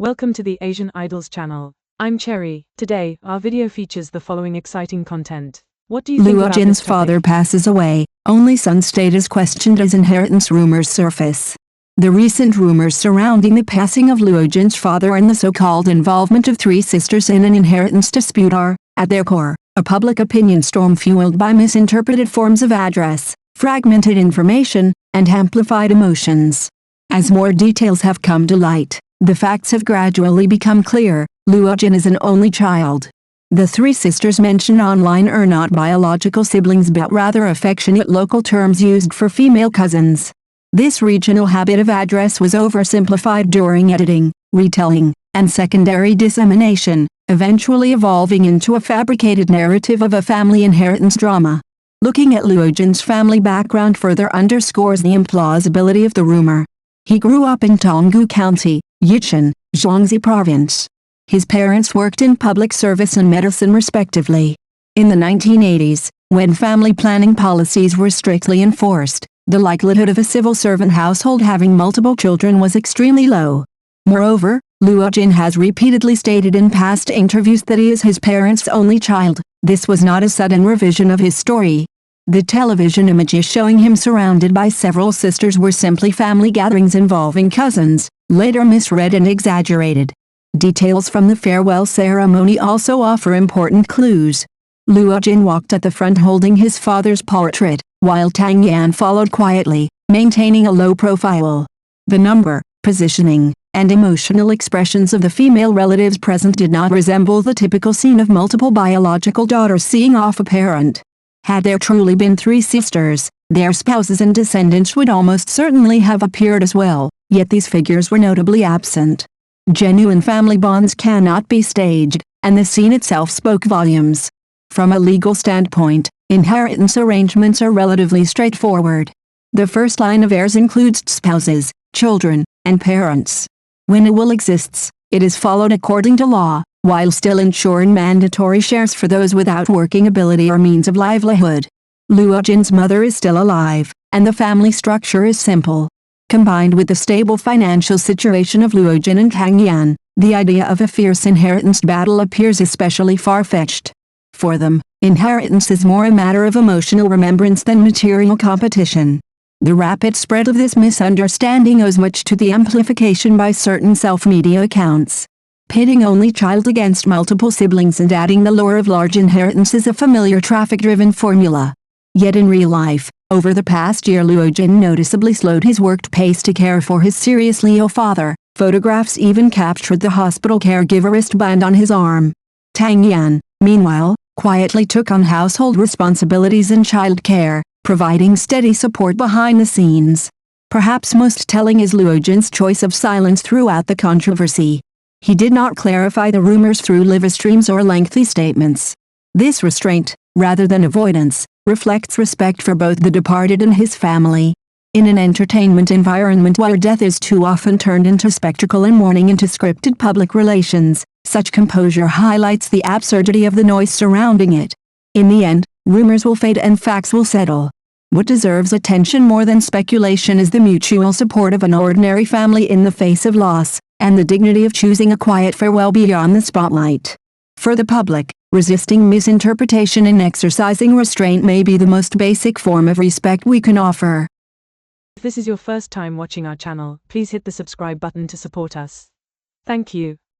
Welcome to the Asian Idols channel. I'm Cherry. Today, our video features the following exciting content. What do you think Luo about Jin's this topic? father passes away, only son's status questioned as inheritance rumors surface. The recent rumors surrounding the passing of Luo Jin's father and the so-called involvement of three sisters in an inheritance dispute are, at their core, a public opinion storm fueled by misinterpreted forms of address, fragmented information, and amplified emotions. As more details have come to light, the facts have gradually become clear. Luo Jin is an only child. The three sisters mentioned online are not biological siblings but rather affectionate local terms used for female cousins. This regional habit of address was oversimplified during editing, retelling, and secondary dissemination, eventually evolving into a fabricated narrative of a family inheritance drama. Looking at Luo Jin's family background further underscores the implausibility of the rumor. He grew up in Tonggu County, Yichun, Jiangxi Province. His parents worked in public service and medicine respectively. In the 1980s, when family planning policies were strictly enforced, the likelihood of a civil servant household having multiple children was extremely low. Moreover, Luo Jin has repeatedly stated in past interviews that he is his parents' only child. This was not a sudden revision of his story. The television images showing him surrounded by several sisters were simply family gatherings involving cousins, later misread and exaggerated. Details from the farewell ceremony also offer important clues. Luo Jin walked at the front holding his father's portrait, while Tang Yan followed quietly, maintaining a low profile. The number, positioning, and emotional expressions of the female relatives present did not resemble the typical scene of multiple biological daughters seeing off a parent. Had there truly been three sisters, their spouses and descendants would almost certainly have appeared as well, yet these figures were notably absent. Genuine family bonds cannot be staged, and the scene itself spoke volumes. From a legal standpoint, inheritance arrangements are relatively straightforward. The first line of heirs includes spouses, children, and parents. When a will exists, it is followed according to law, while still ensuring mandatory shares for those without working ability or means of livelihood. Luo Jin's mother is still alive, and the family structure is simple. Combined with the stable financial situation of Luo Jin and Tang Yan, the idea of a fierce inheritance battle appears especially far-fetched. For them, inheritance is more a matter of emotional remembrance than material competition. The rapid spread of this misunderstanding owes much to the amplification by certain self-media accounts. Pitting only child against multiple siblings and adding the lure of large inheritance is a familiar traffic-driven formula. Yet in real life, over the past year Luo Jin noticeably slowed his work pace to care for his seriously ill father. Photographs even captured the hospital caregiver wristband on his arm. Tang Yan, meanwhile, quietly took on household responsibilities and child care, providing steady support behind the scenes. Perhaps most telling is Luo Jin's choice of silence throughout the controversy. He did not clarify the rumors through live streams or lengthy statements. This restraint, rather than avoidance, reflects respect for both the departed and his family. In an entertainment environment where death is too often turned into spectacle and mourning into scripted public relations, such composure highlights the absurdity of the noise surrounding it. In the end, rumors will fade and facts will settle. What deserves attention more than speculation is the mutual support of an ordinary family in the face of loss, and the dignity of choosing a quiet farewell beyond the spotlight. For the public, resisting misinterpretation and exercising restraint may be the most basic form of respect we can offer. If this is your first time watching our channel, please hit the subscribe button to support us. Thank you.